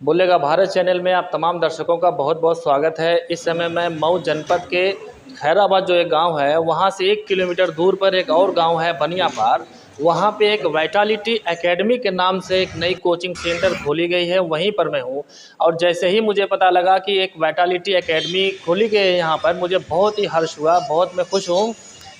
बोलेगा भारत चैनल में आप तमाम दर्शकों का बहुत बहुत स्वागत है। इस समय मैं मऊ जनपद के खैराबाद जो एक गांव है वहां से 1 किलोमीटर दूर पर एक और गांव है बनियापार। वहां पे एक वाइटालिटी एकेडमी के नाम से एक नई कोचिंग सेंटर खोली गई है, वहीं पर मैं हूं। और जैसे ही मुझे पता लगा कि एक वाइटालिटी एकेडमी खोली गई है यहाँ पर, मुझे बहुत ही हर्ष हुआ, बहुत मैं खुश हूँ।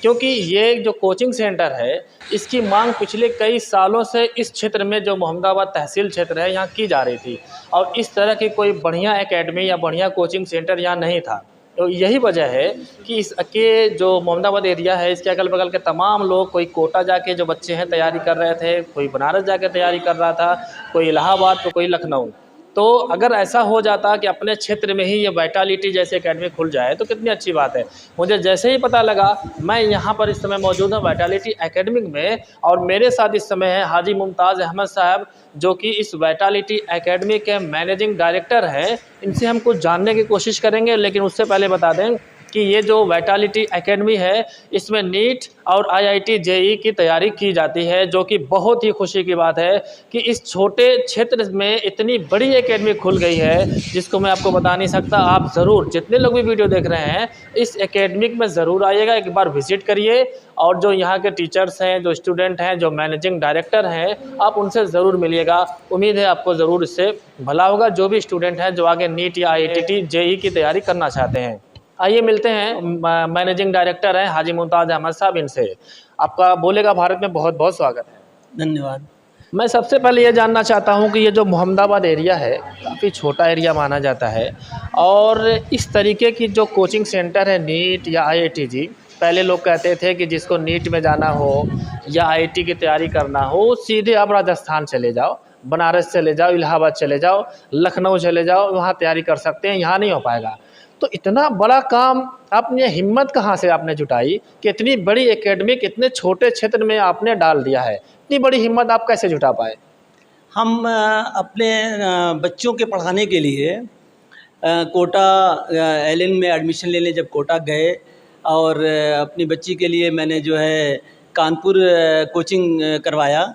क्योंकि ये जो कोचिंग सेंटर है इसकी मांग पिछले कई सालों से इस क्षेत्र में जो मोहम्मदाबाद तहसील क्षेत्र है यहाँ की जा रही थी। और इस तरह की कोई बढ़िया एकेडमी या बढ़िया कोचिंग सेंटर यहाँ नहीं था। तो यही वजह है कि इस के जो मोहम्मदाबाद एरिया है इसके अगल बगल के तमाम लोग, कोई कोटा जाके जो बच्चे हैं तैयारी कर रहे थे, कोई बनारस जाके तैयारी कर रहा था, कोई इलाहाबाद तो कोई लखनऊ। तो अगर ऐसा हो जाता कि अपने क्षेत्र में ही ये वाइटालिटी जैसे एकेडमी खुल जाए तो कितनी अच्छी बात है। मुझे जैसे ही पता लगा, मैं यहाँ पर इस समय मौजूद हूँ वाइटालिटी एकेडमी में, और मेरे साथ इस समय है हाजी मुमताज़ अहमद साहब, जो कि इस वाइटालिटी एकेडमी के मैनेजिंग डायरेक्टर हैं। इनसे हम कुछ जानने की कोशिश करेंगे, लेकिन उससे पहले बता दें कि ये जो वाइटालिटी एकेडमी है इसमें नीट और आईआईटी जेई की तैयारी की जाती है, जो कि बहुत ही खुशी की बात है कि इस छोटे क्षेत्र में इतनी बड़ी एकेडमी खुल गई है, जिसको मैं आपको बता नहीं सकता। आप ज़रूर, जितने लोग भी वीडियो देख रहे हैं, इस एकेडमी में ज़रूर आइएगा, एक बार विज़िट करिए। और जो यहाँ के टीचर्स हैं, जो स्टूडेंट हैं, जो मैनेजिंग डायरेक्टर हैं, आप उनसे ज़रूर मिलिएगा। उम्मीद है आपको ज़रूर इससे भला होगा, जो भी स्टूडेंट हैं जो आगे नीट या आईआईटी जेई की तैयारी करना चाहते हैं। आइए मिलते हैं, मैनेजिंग डायरेक्टर हैं हाजी मुमताज़ अहमद साहब, इनसे। आपका बोलेगा भारत में बहुत बहुत स्वागत है। धन्यवाद। मैं सबसे पहले ये जानना चाहता हूँ कि ये जो मोहम्मदाबाद एरिया है काफ़ी छोटा एरिया माना जाता है, और इस तरीके की जो कोचिंग सेंटर है नीट या आईआईटी जी, पहले लोग कहते थे कि जिसको नीट में जाना हो या आईआईटी की तैयारी करना हो सीधे आप राजस्थान चले जाओ, बनारस चले जाओ, इलाहाबाद चले जाओ, लखनऊ चले जाओ, वहाँ तैयारी कर सकते हैं, यहाँ नहीं हो पाएगा। तो इतना बड़ा काम आपने, हिम्मत कहाँ से आपने जुटाई कि इतनी बड़ी एकेडमिक इतने छोटे क्षेत्र में आपने डाल दिया है? इतनी बड़ी हिम्मत आप कैसे जुटा पाए? हम अपने बच्चों के पढ़ाने के लिए कोटा एलएन में एडमिशन लेने जब कोटा गए, और अपनी बच्ची के लिए मैंने जो है कानपुर कोचिंग करवाया,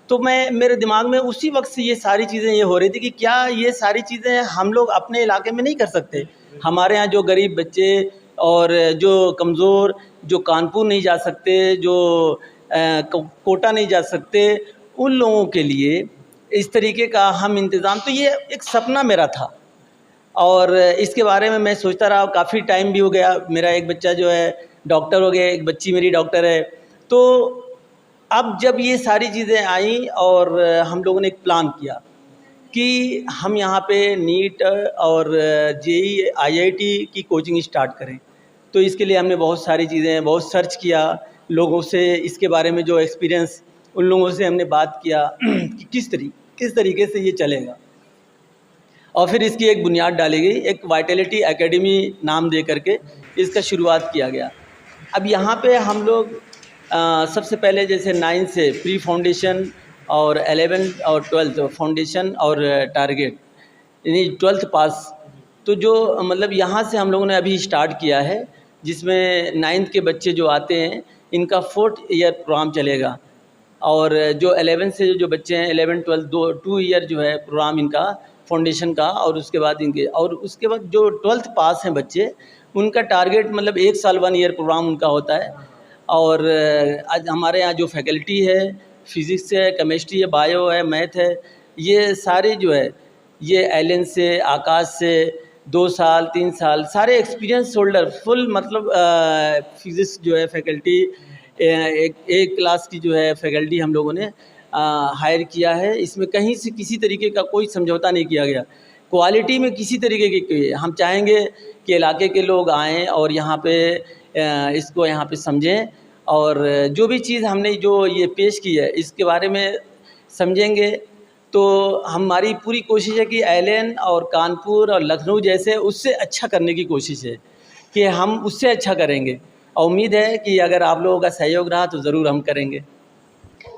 तो मेरे दिमाग में उसी वक्त से ये सारी चीज़ें ये हो रही थी कि क्या ये सारी चीज़ें हम लोग अपने इलाके में नहीं कर सकते। हमारे यहाँ जो गरीब बच्चे और जो कमज़ोर, जो कानपुर नहीं जा सकते, जो कोटा नहीं जा सकते, उन लोगों के लिए इस तरीके का हम इंतज़ाम, तो ये एक सपना मेरा था। और इसके बारे में मैं सोचता रहा, काफ़ी टाइम भी हो गया। मेरा एक बच्चा जो है डॉक्टर हो गया, एक बच्ची मेरी डॉक्टर है। तो अब जब ये सारी चीज़ें आई और हम लोगों ने एक प्लान किया कि हम यहाँ पे नीट और जेई आईआईटी की कोचिंग स्टार्ट करें। तो इसके लिए हमने बहुत सारी चीज़ें, बहुत सर्च किया लोगों से, इसके बारे में जो एक्सपीरियंस, उन लोगों से हमने बात किया कि किस तरीके से ये चलेगा। और फिर इसकी एक बुनियाद डाली गई, एक वाइटलिटी एकेडमी नाम दे करके इसका शुरुआत किया गया। अब यहाँ पे हम लोग सबसे पहले जैसे 9 से प्री फाउंडेशन और 11 और 12 फाउंडेशन और टारगेट, यानी 12th पास, तो जो मतलब यहाँ से हम लोगों ने अभी स्टार्ट किया है, जिसमें 9th के बच्चे जो आते हैं इनका 4th ईयर प्रोग्राम चलेगा। और जो 11 से जो बच्चे हैं 11 12 2 ईयर जो है प्रोग्राम इनका फाउंडेशन का, और उसके बाद इनके, और उसके बाद जो 12th पास हैं बच्चे, उनका टारगेट मतलब 1 साल 1 ईयर प्रोग्राम उनका होता है। और आज हमारे यहाँ जो फैकल्टी है, फिज़िक्स है, केमिस्ट्री है, बायो है, मैथ है, ये सारे जो है ये एलन से, आकाश से 2 साल 3 साल सारे एक्सपीरियंस होल्डर, फुल मतलब फिज़िक्स जो है फैकल्टी, एक क्लास की जो है फैकल्टी हम लोगों ने हायर किया है। इसमें कहीं से किसी तरीके का कोई समझौता नहीं किया गया, क्वालिटी में किसी तरीके की। हम चाहेंगे कि इलाके के लोग आएँ और यहाँ पे इसको यहाँ पे समझें, और जो भी चीज़ हमने जो ये पेश की है इसके बारे में समझेंगे। तो हमारी पूरी कोशिश है कि एलएन और कानपुर और लखनऊ जैसे उससे अच्छा करने की कोशिश है कि हम उससे अच्छा करेंगे, और उम्मीद है कि अगर आप लोगों का सहयोग रहा तो ज़रूर हम करेंगे।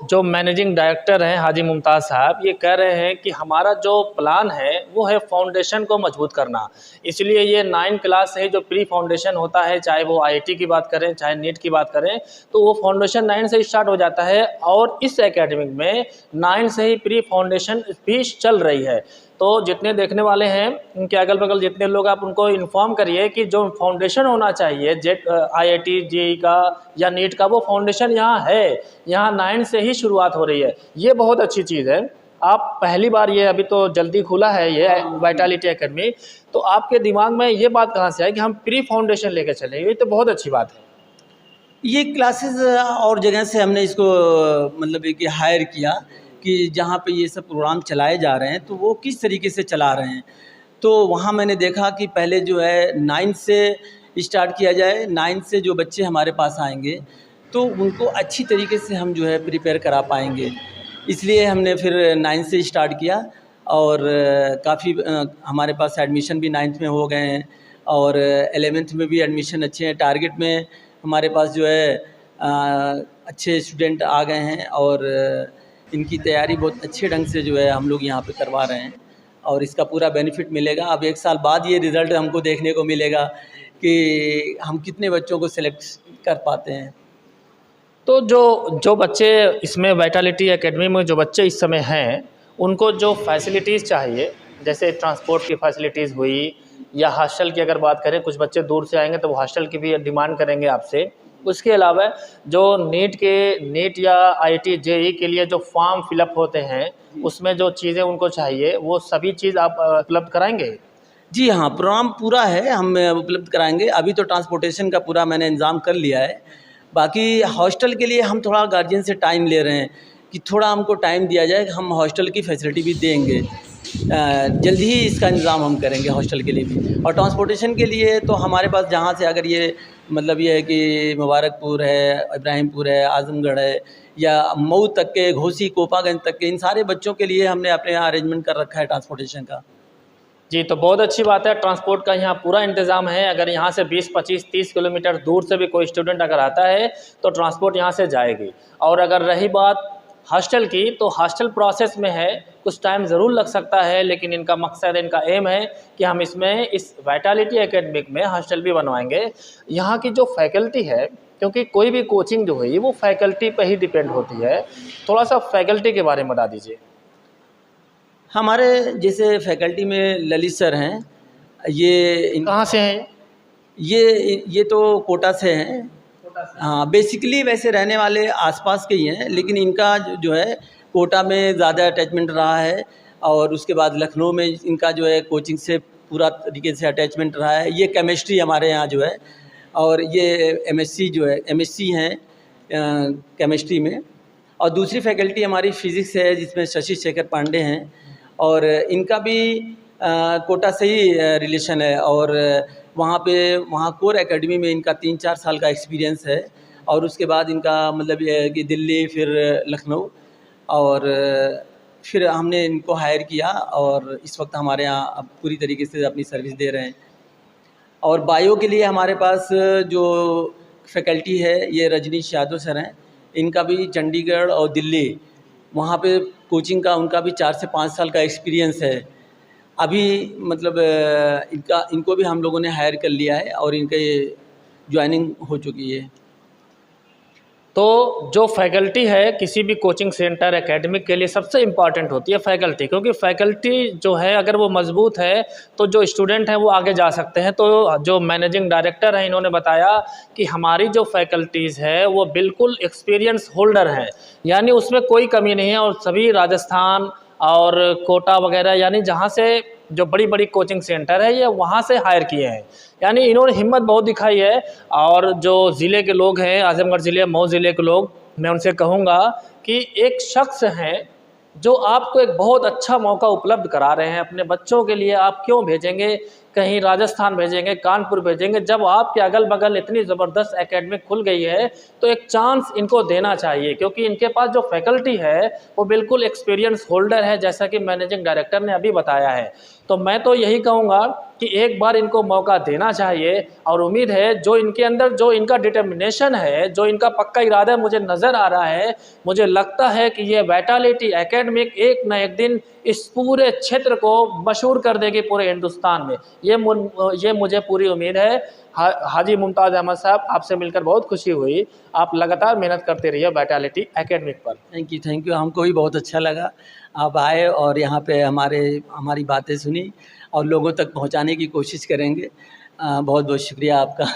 जो मैनेजिंग डायरेक्टर हैं हाजी मुमताज़ साहब, ये कह रहे हैं कि हमारा जो प्लान है वो है फाउंडेशन को मजबूत करना। इसलिए ये 9 क्लास से ही जो प्री फाउंडेशन होता है, चाहे वो आईआईटी की बात करें चाहे नीट की बात करें, तो वो फाउंडेशन 9 से स्टार्ट हो जाता है। और इस एकेडमिक में 9 से ही प्री फाउंडेशन भी चल रही है। तो जितने देखने वाले हैं उनके अगल बगल जितने लोग, आप उनको इन्फॉर्म करिए कि जो फाउंडेशन होना चाहिए जेट IIT JEE का या नीट का, वो फाउंडेशन यहाँ है। यहाँ 9 से ही शुरुआत हो रही है। ये बहुत अच्छी चीज़ है। आप पहली बार, ये अभी तो जल्दी खुला है ये वाइटालिटी एकेडमी, तो आपके दिमाग में ये बात कहाँ से आई कि हम प्री फाउंडेशन लेके चले? ये तो बहुत अच्छी बात है। ये क्लासेस और जगह से हमने इसको मतलब कि हायर किया कि जहाँ पे ये सब प्रोग्राम चलाए जा रहे हैं तो वो किस तरीके से चला रहे हैं। तो वहाँ मैंने देखा कि पहले जो है 9 से स्टार्ट किया जाए। 9 से जो बच्चे हमारे पास आएंगे तो उनको अच्छी तरीके से हम जो है प्रिपेयर करा पाएंगे। इसलिए हमने फिर 9 से स्टार्ट किया और काफ़ी हमारे पास एडमिशन भी 9th में हो गए हैं और 11th में भी एडमिशन अच्छे हैं। टारगेट में हमारे पास जो है अच्छे स्टूडेंट आ गए हैं और इनकी तैयारी बहुत अच्छे ढंग से जो है हम लोग यहाँ पे करवा रहे हैं और इसका पूरा बेनिफिट मिलेगा। अब 1 साल बाद ये रिज़ल्ट हमको देखने को मिलेगा कि हम कितने बच्चों को सिलेक्ट कर पाते हैं। तो जो बच्चे इसमें वाइटालिटी एकेडमी में जो बच्चे इस समय हैं, उनको जो फैसिलिटीज़ चाहिए, जैसे ट्रांसपोर्ट की फैसिलिटीज़ हुई या हॉस्टल की अगर बात करें, कुछ बच्चे दूर से आएंगे तो वो हॉस्टल की भी डिमांड करेंगे आपसे। उसके अलावा जो नीट या IIT JEE के लिए जो फॉर्म फिलअप होते हैं, उसमें जो चीज़ें उनको चाहिए वो सभी चीज़ आप उपलब्ध कराएंगे? जी हाँ, प्रोग्राम पूरा है, हम उपलब्ध कराएंगे। अभी तो ट्रांसपोर्टेशन का पूरा मैंने इंतज़ाम कर लिया है। बाकी हॉस्टल के लिए हम थोड़ा गार्जियन से टाइम ले रहे हैं कि थोड़ा हमको टाइम दिया जाए, हम हॉस्टल की फैसिलिटी भी देंगे। जल्दी ही इसका इंतज़ाम हम करेंगे हॉस्टल के लिए भी। और ट्रांसपोर्टेशन के लिए तो हमारे पास जहाँ से अगर ये मतलब ये है कि मुबारकपुर है, इब्राहिमपुर है, आज़मगढ़ है या मऊ तक के, घोसी कोपागंज तक के, इन सारे बच्चों के लिए हमने अपने यहाँ अरेंजमेंट कर रखा है ट्रांसपोर्टेशन का। जी, तो बहुत अच्छी बात है। ट्रांसपोर्ट का यहाँ पूरा इंतज़ाम है। अगर यहाँ से 20, 25, 30 किलोमीटर दूर से भी कोई स्टूडेंट अगर आता है तो ट्रांसपोर्ट यहाँ से जाएगी। और अगर रही बात हॉस्टल की, तो हॉस्टल प्रोसेस में है, कुछ टाइम ज़रूर लग सकता है, लेकिन इनका मकसद, इनका एम है कि हम इसमें इस वाइटालिटी एकेडमिक में हॉस्टल भी बनवाएंगे। यहाँ की जो फैकल्टी है, क्योंकि कोई भी कोचिंग जो हुई वो फैकल्टी पे ही डिपेंड होती है, थोड़ा सा फैकल्टी के बारे में बता दीजिए। हमारे जैसे फैकल्टी में ललित सर हैं, ये कहाँ से हैं? ये तो कोटा से हैं। हाँ, बेसिकली वैसे रहने वाले आसपास के ही हैं, लेकिन इनका जो है कोटा में ज़्यादा अटैचमेंट रहा है और उसके बाद लखनऊ में इनका जो है कोचिंग से पूरा तरीके से अटैचमेंट रहा है। ये केमिस्ट्री हमारे यहाँ जो है, और ये MSc जो है, MSc हैं केमिस्ट्री में। और दूसरी फैकल्टी हमारी फिज़िक्स है, जिसमें शशि शेखर पांडे हैं और इनका भी कोटा से ही रिलेशन है। और वहाँ कोर एकेडमी में इनका 3-4 साल का एक्सपीरियंस है और उसके बाद इनका मतलब ये है कि दिल्ली, फिर लखनऊ, और फिर हमने इनको हायर किया और इस वक्त हमारे यहाँ अब पूरी तरीके से अपनी सर्विस दे रहे हैं। और बायो के लिए हमारे पास जो फैकल्टी है, ये रजनीश यादव सर हैं। इनका भी चंडीगढ़ और दिल्ली वहाँ पे कोचिंग का उनका भी 4 से 5 साल का एक्सपीरियंस है। अभी मतलब इनको भी हम लोगों ने हायर कर लिया है और इनके ज्वाइनिंग हो चुकी है। तो जो फैकल्टी है किसी भी कोचिंग सेंटर एकेडमिक के लिए सबसे इम्पॉर्टेंट होती है फैकल्टी, क्योंकि फैकल्टी जो है अगर वो मजबूत है तो जो स्टूडेंट हैं वो आगे जा सकते हैं। तो जो मैनेजिंग डायरेक्टर हैं, इन्होंने बताया कि हमारी जो फैकल्टीज़ है वो बिल्कुल एक्सपीरियंस होल्डर हैं, यानी उसमें कोई कमी नहीं है। और सभी राजस्थान और कोटा वगैरह, यानी जहाँ से जो बड़ी बड़ी कोचिंग सेंटर है, ये वहाँ से हायर किए हैं। यानी इन्होंने हिम्मत बहुत दिखाई है। और जो ज़िले के लोग हैं, आज़मगढ़ ज़िले, मऊ ज़िले के लोग, मैं उनसे कहूँगा कि एक शख्स हैं जो आपको एक बहुत अच्छा मौका उपलब्ध करा रहे हैं अपने बच्चों के लिए। आप क्यों भेजेंगे कहीं राजस्थान, भेजेंगे कानपुर, भेजेंगे, जब आपके अगल बगल इतनी ज़बरदस्त एकेडमिक खुल गई है तो एक चांस इनको देना चाहिए, क्योंकि इनके पास जो फैकल्टी है वो बिल्कुल एक्सपीरियंस होल्डर है, जैसा कि मैनेजिंग डायरेक्टर ने अभी बताया है। तो मैं तो यही कहूँगा कि एक बार इनको मौका देना चाहिए। और उम्मीद है जो इनके अंदर जो इनका डिटर्मिनेशन है, जो इनका पक्का इरादा मुझे नज़र आ रहा है, मुझे लगता है कि ये वाइटालिटी एकेडमिक एक न एक दिन इस पूरे क्षेत्र को मशहूर कर देगी पूरे हिंदुस्तान में। ये मुझे पूरी उम्मीद है। हाजी मुमताज़ अहमद साहब, आपसे मिलकर बहुत खुशी हुई। आप लगातार मेहनत करते रहिए वाइटालिटी एकेडमिक पर। थैंक यू, हमको भी बहुत अच्छा लगा आप आए और यहाँ पे हमारी बातें सुनी और लोगों तक पहुँचाने की कोशिश करेंगे। बहुत बहुत शुक्रिया आपका।